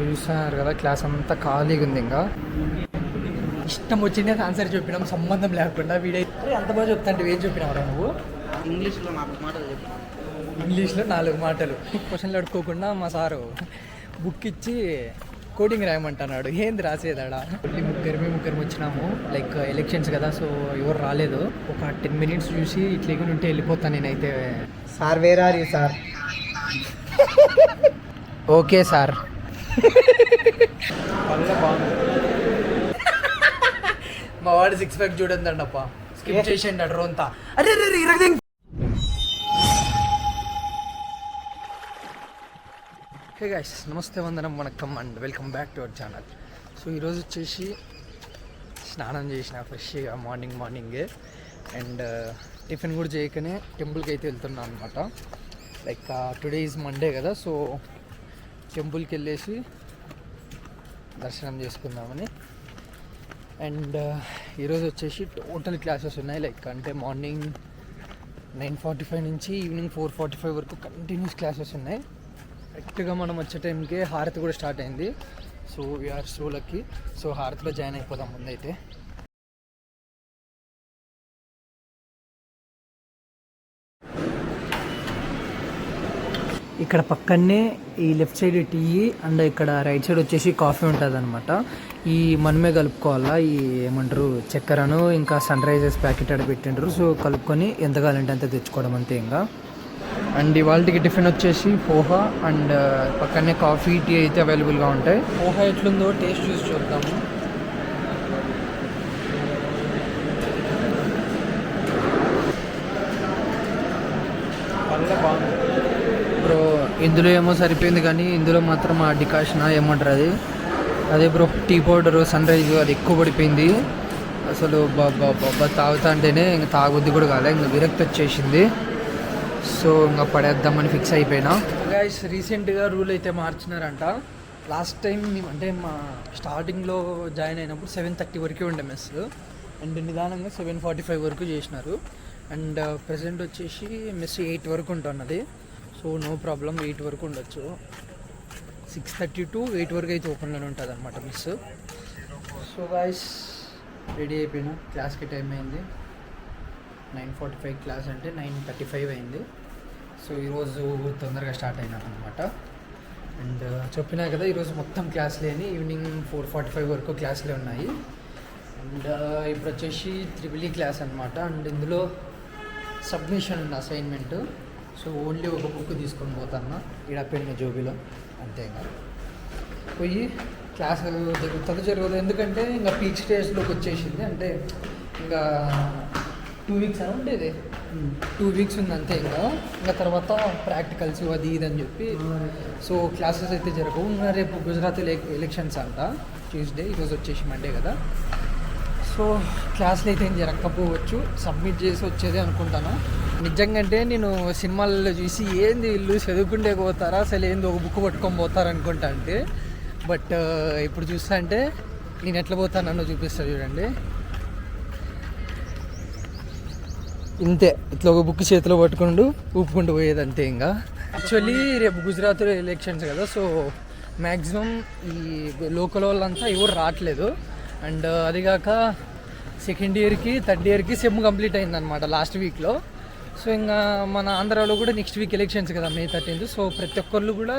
చూస్తున్నారు కదా, క్లాస్ అంతా ఖాళీగా ఉంది. ఇంకా ఇష్టం వచ్చిందే ఆన్సర్ చెప్పినాం, సంబంధం లేకుండా. వీడైతే అంత బాగా చెప్తా అంటే ఏం చెప్పినావురా నువ్వు? ఇంగ్లీష్లో 4 మాటలు చెప్పిన. ఇంగ్లీష్లో 4 మాటలు. క్వశ్చన్లు అడుక్కోకుండా మా సారు బుక్ ఇచ్చి కోడింగ్ రాయమంటున్నాడు. ఏంది రాసేదాడా? మళ్ళీ ముగ్గురు వచ్చినాము. లైక్ ఎలక్షన్స్ కదా, సో ఎవరు రాలేదు. ఒక 10 minutes చూసి ఇట్లా ఉంటే వెళ్ళిపోతాను నేనైతే. Sir where are you sir? Okay sir. మా వాడు 6 pack చూడండి అప్ప, స్కిప్ చేసేయండి అడ్రో అంతా. అరే హే గైస్, నమస్తే, వందనం, vanakkam and welcome back to our channel. So ఈరోజు వచ్చేసి స్నానం చేసిన ఫ్రెష్గా మార్నింగే అండ్ టిఫిన్ కూడా చేయకనే టెంపుల్కి అయితే వెళ్తున్నాను అనమాట. లైక్ టుడే ఈజ్ మండే కదా, సో టెంపుల్కి వెళ్ళేసి దర్శనం చేసుకుందామని. అండ్ ఈరోజు వచ్చేసి టోటల్ క్లాసెస్ ఉన్నాయి. లైక్ అంటే మార్నింగ్ 9:45 నుంచి ఈవినింగ్ 4:45 వరకు కంటిన్యూస్ క్లాసెస్ ఉన్నాయి. కరెక్ట్గా మనం వచ్చే టైంకి హారతి కూడా స్టార్ట్ అయింది. So we are so lucky. So హారతిలో జాయిన్ అయిపోదాం ముందైతే. ఇక్కడ పక్కనే ఈ లెఫ్ట్ సైడ్ టీ అండ్ ఇక్కడ రైట్ సైడ్ వచ్చేసి కాఫీ ఉంటుంది అనమాట. ఈ మనమే కలుపుకోవాలా. ఈ ఏమంటారు చక్కెరను ఇంకా సన్ రైజెస్ ప్యాకెట్ అక్కడ పెట్టింటారు. సో కలుపుకొని ఎంత కావాలంటే అంత తెచ్చుకోవడం అంతే. ఇంకా అండ్ ఇవాళకి టిఫిన్ వచ్చేసి పోహా అండ్ పక్కనే కాఫీ టీ అయితే అవైలబుల్గా ఉంటాయి. పోహా ఎట్లుందో టేస్ట్ చూసి చూద్దాము. బ్రో ఇందులో ఏమో సరిపోయింది, కానీ ఇందులో మాత్రం ఆ డికాషన్ ఏమంటారు అదే bro tea powder Sunrise అది ఎక్కువ పడిపోయింది. అసలు బాబా తాగుతా అంటేనే ఇంకా తాగొద్ది కూడా కాలే, ఇంకా విరక్తి వచ్చేసింది. సో ఇంకా పడేద్దామని ఫిక్స్ అయిపోయినా. గైస్ రీసెంట్గా రూల్ అయితే మార్చినారంట. లాస్ట్ టైం అంటే మా స్టార్టింగ్లో జాయిన్ అయినప్పుడు 7:30 వరకే ఉండే మెస్, అండ్ నిదానంగా 7:45 వరకు చేసినారు. అండ్ ప్రజెంట్ వచ్చేసి మెస్ 8 వరకు ఉంటున్నది. సో నో ప్రాబ్లం, 8 వరకు ఉండొచ్చు. 6:30 to 8 వరకు అయితే ఓపెన్లోనే ఉంటుంది అనమాట మెస్. సో గైస్ రెడీ అయిపోయినా. క్లాస్కి టైం అయింది 9:45, క్లాస్ అంటే 9:35 అయింది. సో ఈరోజు తొందరగా స్టార్ట్ అయినాను అనమాట. అండ్ చెప్పినా కదా ఈరోజు మొత్తం క్లాస్లే అని. ఈవినింగ్ 4:45 వరకు క్లాసులే ఉన్నాయి. అండ్ ఇప్పుడు వచ్చేసి త్రిబుల్ క్లాస్ అనమాట. అండ్ ఇందులో సబ్మిషన్ ఉంది, అసైన్మెంట్. సో ఓన్లీ ఒక బుక్ తీసుకొని పోతాను ఇక్కడ పెన్ను జోబీలో అంతే. ఇంకా పోయి క్లాస్ జరుగుతుంది. ఎందుకంటే ఇంకా పీక్ స్టేజ్లోకి వచ్చేసింది. అంటే ఇంకా 2 weeks అని ఉండేది, 2 weeks ఉంది అంతే. ఇంకా తర్వాత ప్రాక్టికల్స్ అది ఇది అని చెప్పి సో క్లాసెస్ అయితే జరగవు. ఇంకా రేపు గుజరాత్ ఎలక్షన్స్ అంట ట్యూస్డే, ఈరోజు వచ్చేసి మండే కదా. సో క్లాసులు అయితే ఏం జరగకపోవచ్చు, సబ్మిట్ చేసి వచ్చేదే అనుకుంటాను. నిజంగా అంటే నేను సినిమాలలో చూసి ఏంది వీళ్ళు చదువుకుంటే పోతారా, అసలు ఏంది ఒక బుక్ పట్టుకొని పోతారు అనుకుంటా. అంటే బట్ ఇప్పుడు చూస్తా అంటే నేను ఎట్లా పోతానో చూపిస్తా చూడండి. ఇంతే, ఇట్లా ఒక బుక్ చేతిలో పట్టుకుంటూ ఊపుకుంటూ పోయేది అంతే. ఇంకా యాక్చువల్లీ రేపు గుజరాత్లో ఎలక్షన్స్ కదా, సో మ్యాక్సిమం ఈ లోకల్ వాళ్ళంతా ఎవరు రావట్లేదు. అండ్ అదిగాక సెకండ్ ఇయర్కి థర్డ్ ఇయర్కి సెమ్ కంప్లీట్ అయిందనమాట లాస్ట్ వీక్లో. సో ఇంకా మన ఆంధ్రాలో కూడా నెక్స్ట్ వీక్ ఎలక్షన్స్ కదా, May 13th. సో ప్రతి ఒక్కళ్ళు కూడా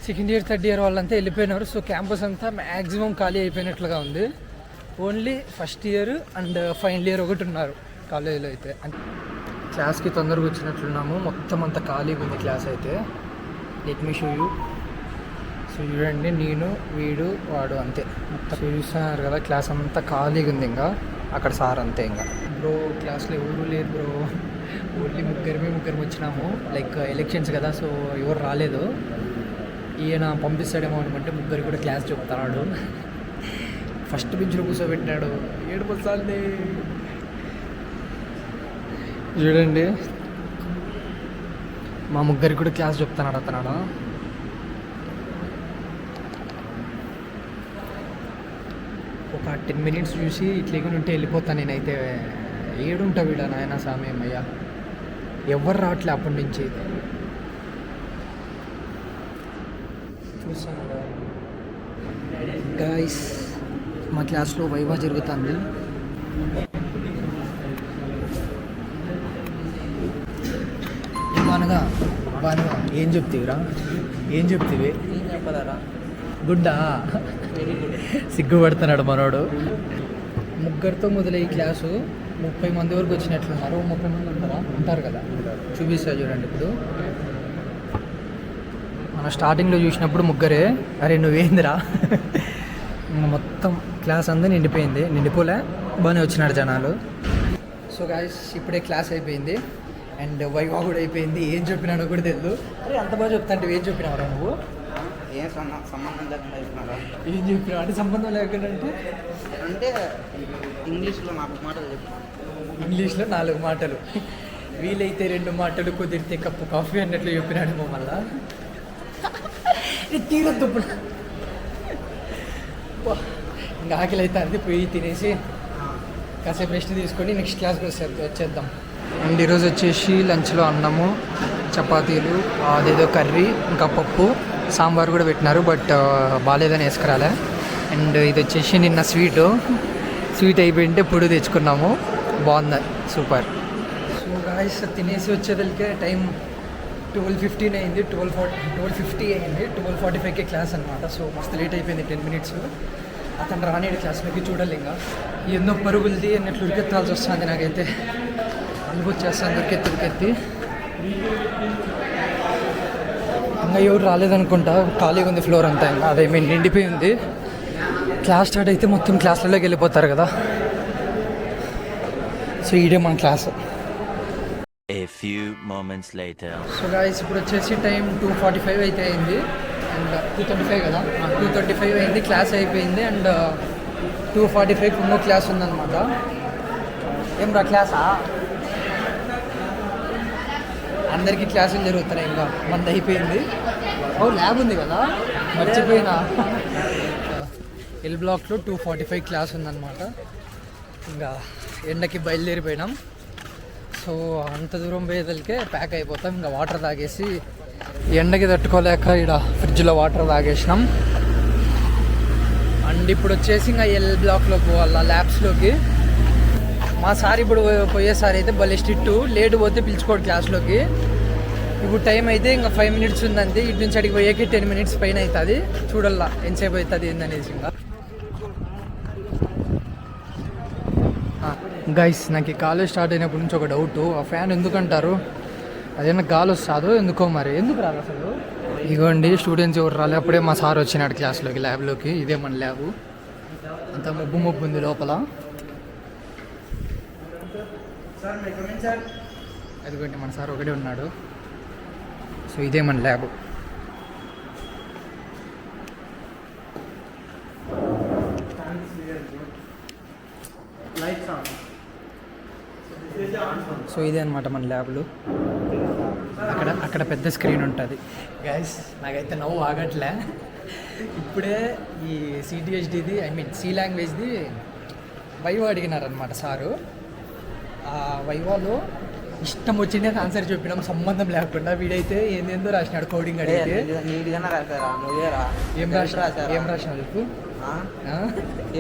సెకండ్ ఇయర్ థర్డ్ ఇయర్ వాళ్ళంతా వెళ్ళిపోయినారు. సో క్యాంపస్ అంతా మ్యాక్సిమం ఖాళీ అయిపోయినట్లుగా ఉంది. Only first year and final year ఒకటి ఉన్నారు కాలేజీలో అయితే. క్లాస్కి తొందరగా వచ్చినట్లున్నాము, మొత్తం అంతా ఖాళీగా ఉంది క్లాస్ అయితే. Let me show you. So చూడండి, నేను వీడు వాడు అంతే మొత్తం చూస్తున్నారు కదా, క్లాస్ అంతా ఖాళీగా ఉంది. ఇంకా అక్కడ సార్ అంతే. ఇంకా బ్రో క్లాస్లో ఎవరు లేదు బ్రో, ఓన్లీ ముగ్గురు వచ్చినాము. లైక్ ఎలక్షన్స్ కదా, సో ఎవరు రాలేదు. ఈయన పంపిస్తాడేమో అనుకుంటే ముగ్గురు కూడా క్లాస్ చెప్తున్నాడు. ఫస్ట్ బెంచ్లో కూర్చోబెట్టినాడు. 7 సార్లు చూడండి, మా ముగ్గురికి కూడా క్లాస్ చెప్తున్నాడు అతనాడు. ఒక 10 minutes చూసి ఇట్లా ఉంటే వెళ్ళిపోతాను నేనైతే. ఏడుంటా వీడా నాయన సామేం అయ్యా, ఎవరు రావట్లే అప్పటి నుంచి. చూస్తాను గాయస్, మా క్లాస్లో వైవా జరుగుతుంది. బాగా బాగా ఏం చెప్తీవిరా, ఏం చెప్తీవి? ఏం చెప్పలేరా? గుడ్డా వెరీ గుడ్. సిగ్గుపడుతున్నాడు మనోడు. ముగ్గురితో మొదలయ్యి క్లాసు 30 మంది వరకు వచ్చినట్లున్నారు. 30 మంది ఉంటారు కదా, చూపిస్తా చూడండి. ఇప్పుడు మన స్టార్టింగ్లో చూసినప్పుడు ముగ్గురే. అరే నువ్వేందిరా, మొత్తం క్లాస్ అంతా నిండిపోలే, బాగానే వచ్చినాడు జనాలు. సో గాయస్, ఇప్పుడే క్లాస్ అయిపోయింది అండ్ వైవా కూడా అయిపోయింది. ఏం చెప్పినాడో కూడా తెలియదు. అరే అంత బాగా చెప్తాంటే ఏం చెప్పినావురా నువ్వు? ఏం సంబంధం లేకుండా చెప్తున్నారా? ఏం చెప్పినావు అంటే సంబంధం లేకుండా అంటే ఇంగ్లీష్లో నాకు మాటలు చెప్తున్నాను. ఇంగ్లీష్లో 4 మాటలు, వీలైతే 2 మాటలు, కుదిరితే కప్పు కాఫీ అన్నట్లు చెప్పినాడు మళ్ళా. తీరద్దు ఇంకా ఆకలి అయితే అది పోయి తినేసి కాసేపు రెస్ట్ తీసుకొని నెక్స్ట్ క్లాస్కి వచ్చేద్దాం. అండ్ ఈరోజు వచ్చేసి లంచ్లో అన్నము, చపాతీలు, అదేదో కర్రీ, ఇంకా పప్పు, సాంబార్ కూడా పెట్టినారు. బట్ బాగాలేదని వేసుకురాలే. అండ్ ఇది వచ్చేసి నిన్న స్వీట్ అయిపోయింటే పొడి తెచ్చుకున్నాము, బాగుంది, సూపర్. సో గాయస్, తినేసి వచ్చేదలికే టైం 12:15 అయింది, 12:50 అయింది. 12:45కే క్లాస్ అనమాట. సో మస్తు లేట్ అయిపోయింది, 10 minutes. అతను రానేడు క్లాస్లోకి చూడాలి. ఇంకా ఎన్నో పరుగులది అన్నట్లు ఉరికెత్తాల్సి వస్తుంది. నాకైతే వచ్చేస్తాను ఉరికెత్తి. ఇంకా ఎవరు రాలేదనుకుంటా, ఖాళీగా ఉంది ఫ్లోర్ అంతా. ఇంకా అదే నిండిపోయి ఉంది. క్లాస్ స్టార్ట్ అయితే మొత్తం క్లాసులలోకి వెళ్ళిపోతారు కదా. సో ఈడే మన class. A few moments later. So guys, ఇప్పుడు వచ్చేసి టైం 2:45 అయితే అయింది అండ్ 2:35 కదా, 2:35 అయింది. క్లాస్ అయిపోయింది అండ్ 2:45 ఇంకో క్లాస్ ఉందన్నమాట. ఏం రా క్లాసా? అందరికీ క్లాసులు జరుగుతున్నాయి. ఇంకా మంది అయిపోయింది. ల్యాబ్ ఉంది కదా, మర్చిపోయినా. ఎల్ బ్లాక్లో 2:45 క్లాస్ ఉందన్నమాట. ఇంకా ఎండకి బయలుదేరిపోయినాం. సో అంత దూరం పోయేదలికే ప్యాక్ అయిపోతాం. ఇంకా వాటర్ తాగేసి ఎండకి తట్టుకోలేక ఇక్కడ ఫ్రిడ్జ్లో వాటర్ తాగేసినాం. అండ్ ఇప్పుడు వచ్చేసి ఇంకా ఎల్ బ్లాక్లో పోవాలా, ల్యాబ్స్లోకి. మా సార్ ఇప్పుడు పోయేసారి అయితే భలే స్ట్రిక్ట్, లేట్ పోతే పిలుచుకోడు క్లాస్లోకి. ఇప్పుడు టైం అయితే ఇంకా 5 minutes ఉందంతే. ఇటు నుంచి అడిగి పోయేకి 10 minutes పైన అవుతుంది. చూడాలా ఎంతసేపు అవుతుంది ఏందనేసి. ఇంకా గైస్, నాకు ఈ కాలేజ్ స్టార్ట్ అయినప్పటి నుంచి ఒక డౌట్. ఆ ఫ్యాన్ ఎందుకంటారు, అదేనా గాలి వస్తుందో ఎందుకో, మరి ఎందుకు రాదు అసలు? ఇగోండి, స్టూడెంట్స్ ఎవరు రాలే. అప్పుడే మా సార్ వచ్చినాడు క్లాస్లోకి, ల్యాబ్లోకి. ఇదే మన ల్యాబు, అంతా మబ్బు ఉంది లోపల. అదిగోండి మన సార్ ఒకటే ఉన్నాడు. సో ఇదే మన ల్యాబ్. సో ఇదే అనమాట మన ల్యాబ్లు. అక్కడ పెద్ద స్క్రీన్ ఉంటుంది. గైస్, నాకైతే నవ్వు ఆగట్లే. ఇప్పుడే ఈ సిటిహెచ్డిది, సి లాంగ్వేజ్ది వైవా అడిగినారనమాట సారు. ఆ వైవాలో ఇష్టం వచ్చిందే ఆన్సర్ చెప్పినాం, సంబంధం లేకుండా. వీడైతే ఏందేందో రాసినాడు కోడింగ్ అడిగితే. ఏం రాసినా చెప్పు.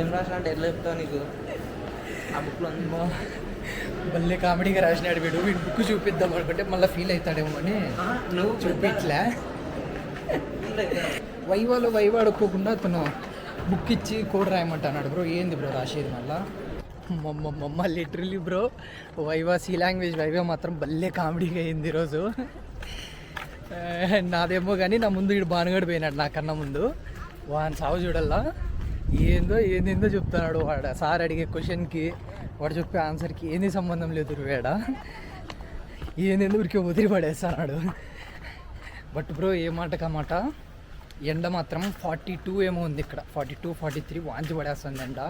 ఏం రాసినా అంటే ఎట్లా చెప్తావు నీకు? ఆ బుక్లో భలే కామెడీగా రాసినాడు వీడు. బుక్ చూపిద్దాం అనుకుంటే మళ్ళీ ఫీల్ అవుతాడేమో అని నువ్వు చూపించలే. వైవా అడుక్కోకుండా అతను బుక్ ఇచ్చి కోడ్ రాయమంటున్నాడు. బ్రో ఏంది బ్రో రాసేది మళ్ళా? మమ్మ literally bro, viva C language viva మాత్రం భలే కామెడీగా అయింది ఈరోజు. నాదేమో కానీ నా ముందు వీడు బానుగడు పోయినాడు, నాకన్నా ముందు. వాని సాగు చూడల్లా, ఏందేందో చెప్తున్నాడు వాడు. సార్ అడిగే క్వశ్చన్కి వాడు చెప్పే ఆన్సర్కి ఏంది సంబంధం లేదు వేడ. ఏందేందో ఊరికే వదిలి పడేస్తున్నాడు. బట్ బ్రో, ఏ మాటకమాట ఎండ మాత్రం 42 ఏమో ఉంది ఇక్కడ, 42, 43 వాంచి పడేస్తుంది ఎండ.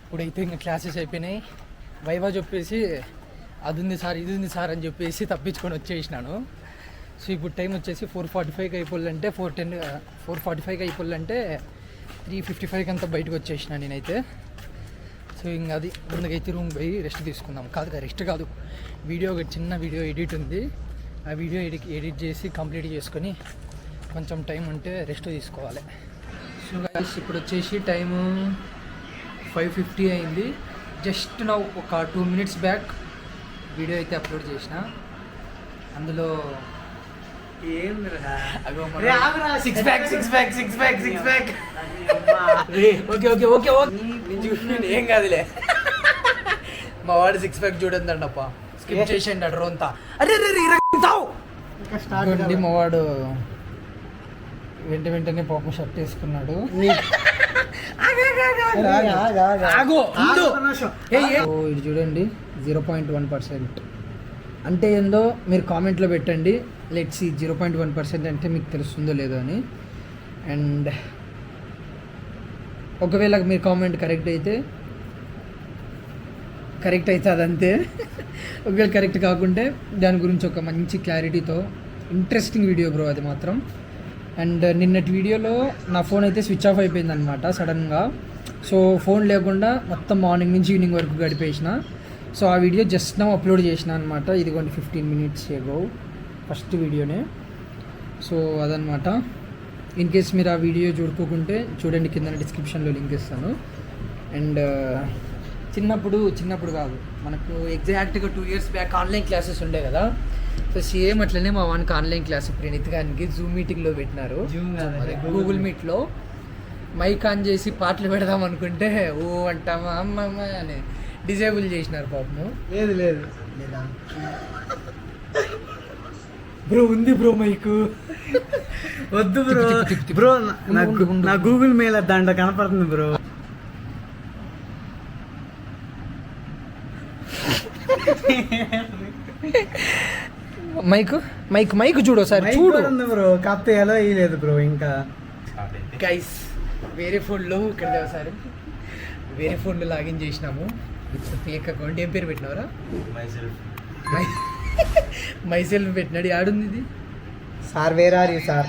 ఇప్పుడైతే ఇంకా క్లాసెస్ అయిపోయినాయి. వైవా చెప్పేసి అది ఉంది సార్, ఇది ఉంది సార్ అని చెప్పేసి తప్పించుకొని వచ్చేసినాను. సో ఇప్పుడు టైం వచ్చేసి 4:45కి అయిపోవాలంటే 4:45కి అయిపోవాలంటే 3:55కి అంతా బయటకు వచ్చేసిన నేనైతే. సో ఇంకా అది ముందుకైతే రూమ్ పోయి రెస్ట్ తీసుకుందాం. రెస్ట్ కాదు, చిన్న వీడియో ఎడిట్ ఉంది. ఆ వీడియో ఎడిట్ చేసి కంప్లీట్ చేసుకొని కొంచెం టైం ఉంటే రెస్ట్ తీసుకోవాలి. సో గైస్ ఇప్పుడు వచ్చేసి టైము 5:50 అయింది. జస్ట్ నా ఒక 2 minutes బ్యాక్ వీడియో అయితే అప్లోడ్ చేసిన. అందులో సిక్స్ ప్యాక్ ఓకే ఏం కాదులే. మా వాడు 6 ప్యాక్ చూడండి స్కిప్ చేసేయండి అడ్రు అంతా. అరే మా వాడు వెంటనే పాపం షర్ట్ వేసుకున్నాడు. ఇది చూడండి 0.1%. అంటే ఏందో మీరు కామెంట్లో పెట్టండి. లెట్స్ 0.1% అంటే మీకు తెలుస్తుందో లేదో అని. అండ్ ఒకవేళ మీరు కామెంట్ కరెక్ట్ అయితే అదంతే. ఒకవేళ కరెక్ట్ కాకుంటే దాని గురించి ఒక మంచి క్లారిటీతో ఇంట్రెస్టింగ్ వీడియో బ్రో అది మాత్రం. అండ్ నిన్నటి వీడియోలో నా ఫోన్ అయితే స్విచ్ ఆఫ్ అయిపోయింది అనమాట సడన్గా. సో ఫోన్ లేకుండా మొత్తం మార్నింగ్ నుంచి ఈవినింగ్ వరకు గడిపేసిన. సో ఆ వీడియో జస్ట్ నా అప్లోడ్ చేసిన అనమాట. ఇదిగోండి 15 minutes ago ఫస్ట్ వీడియోనే. సో అదనమాట. ఇన్ కేస్ మీరు ఆ వీడియో చూడుకోకుంటే చూడండి, కింద డిస్క్రిప్షన్లో లింక్ ఇస్తాను. అండ్ చిన్నప్పుడు కాదు, మనకు ఎగ్జాక్ట్గా 2 years బ్యాక్ ఆన్లైన్ క్లాసెస్ ఉండే కదా. సో సేమ్ అట్లనే మా వానికి ఆన్లైన్ క్లాస్ ప్రణీత్ గారికి జూమ్ మీటింగ్లో పెట్టినారు. గూగుల్ మీట్లో మైక్ ఆన్ చేసి పాటలు పెడదాం అనుకుంటే ఓ అంటామా అమ్మమ్మ అని డిజేబుల్ చేసినారు పాపము. లేదు బ్రో ఉంది బ్రో మైకు వద్దు బ్రో నా గూగుల్ మెయిల్ దాంట్లో కనపడుతుంది బ్రో. మైక్ చూడు ఒకసారి చూడు బ్రో. కాకపోతే ఎలా వేయలేదు బ్రో ఇంకా. గైస్ వేరే ఫోన్లో ఇక్కడ ఒకసారి వేరే ఫోన్లో లాగిన్ చేసినాము. It's fake account. ఏం పేరు పెట్టినవరా? మైసెల్ఫ్ పెట్టినాడు. ఆడుంది ఇది sir. Where are you sir?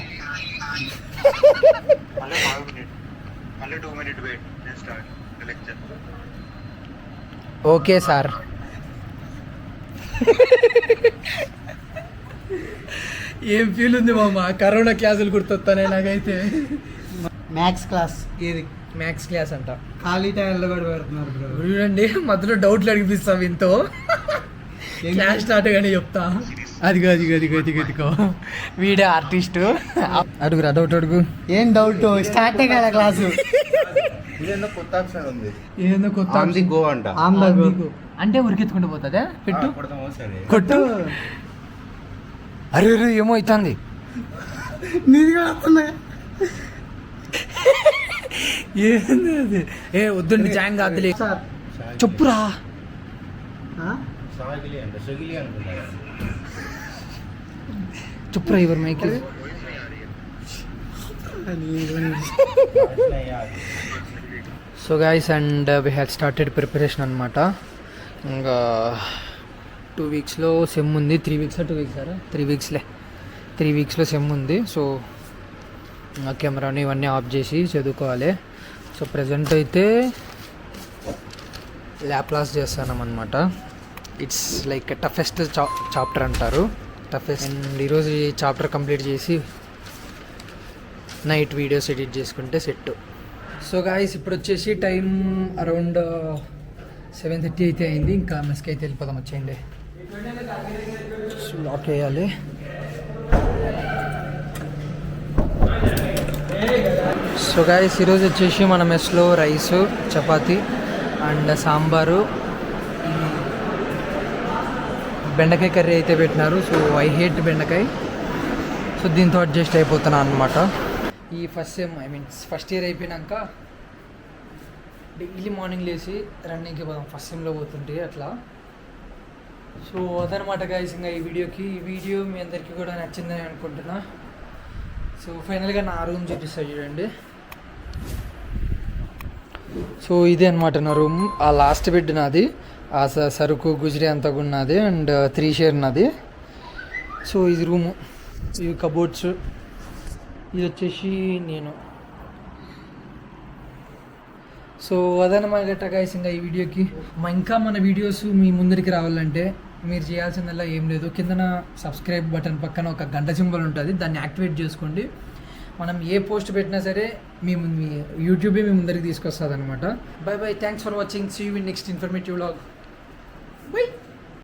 Okay sir. ఏం ఫీల్ ఉంది మామ? కరోనా క్లాసులు గుర్తొస్తానే నాకైతే. Maths class. ఏది మ్యాథ్స్ క్లాస్ అంట? ఖాళీ టైంలో కూడా పెడుతున్నారు బ్రో. చూడండి మధ్యలో డౌట్లు అడిగిపిస్తాం ఇంతో. క్లాస్ స్టార్ట్ కానీ చెప్తా. అదిగో వీడే ఆర్టిస్టు. అడుగురా డౌట్ అడుగు. ఏం డౌట్? స్టార్టే కదా క్లాసు. ఇదేందో కొత్త ఆప్షన్ ఉంది. ఏదో కొత్త ఆమ్ది గో అంట. అంటే ఉరికెత్తుకుంటూ పోతుందా? పెట్టు కొట్టు. అరే ఏమో అవుతుంది. నీదిగా వస్తున్నా. ఏంది అది? ఏ వద్దండి జాయిన్ కాదులే. చెప్పురా. చెప్పురా ఎవరు mike. So guys and we had started preparation అనమాట. ఇంకా 2 weeksలో సెమ్ ఉంది. 3 weeks 2 weeks 3 weeksలో సెమ్ ఉంది. సో కెమెరాని ఇవన్నీ ఆఫ్ చేసి చదువుకోవాలి. సో ప్రజెంట్ అయితే ల్యాప్లాస్ చేస్తున్నామన్నమాట. ఇట్స్ లైక్ టఫెస్ట్ చాప్టర్ అంటారు. టఫెస్ట్. అండ్ ఈరోజు ఈ చాప్టర్ కంప్లీట్ చేసి నైట్ వీడియోస్ ఎడిట్ చేసుకుంటే సెట్. సో గాయస్ ఇప్పుడు వచ్చేసి టైం అరౌండ్ 7:30 అయితే అయింది. ఇంకా మెస్కి అయితే వెళ్ళిపోదాం. వచ్చేయండి. లాక్ వేయాలి. సో గాయస్ ఈరోజు వచ్చేసి మన మెస్లో రైస్, చపాతి అండ్ సాంబారు, బెండకాయ కర్రీ అయితే పెట్టినారు. సో ఐ హేట్ బెండకాయ. సో దీంతో అడ్జస్ట్ అయిపోతున్నాను అనమాట. ఈ ఫస్ట్ ఇయర్ అయిపోయినాక డైలీ మార్నింగ్ లేచి రన్నింగ్కి పోదాం. ఫస్ట్ సెమ్లో పోతుంటే అట్లా. సో అదనమాట గాయస్. ఇంకా ఈ వీడియో మీ అందరికీ కూడా నచ్చిందని అనుకుంటున్నా. సో ఫైనల్గా నా రూమ్ చూపిస్తా చూడండి. సో ఇదే అనమాట నా రూమ్. ఆ లాస్ట్ బెడ్ నాది, ఆ సరుకు గుజరీ అంతా కూడా నాది, అండ్ 3 share నాది. సో ఇది రూము, ఇవి కబోర్డ్స్, ఇది వచ్చేసి నేను. సో అదనమాట గైస్. ఇంకా ఈ వీడియోకి ఇంకా మన వీడియోస్ మీ ముందరికి రావాలంటే మీరు చేయాల్సిందల్లా ఏం లేదు, కిందన సబ్స్క్రైబ్ బటన్ పక్కన ఒక గంట సింబల్ ఉంటుంది, దాన్ని యాక్టివేట్ చేసుకోండి. మనం ఏ పోస్ట్ పెట్టినా సరే మీ యూట్యూబే మీ ముందరికి తీసుకొస్తుంది అనమాట. Bye bye, thanks for watching, see you in next informative vlog. By.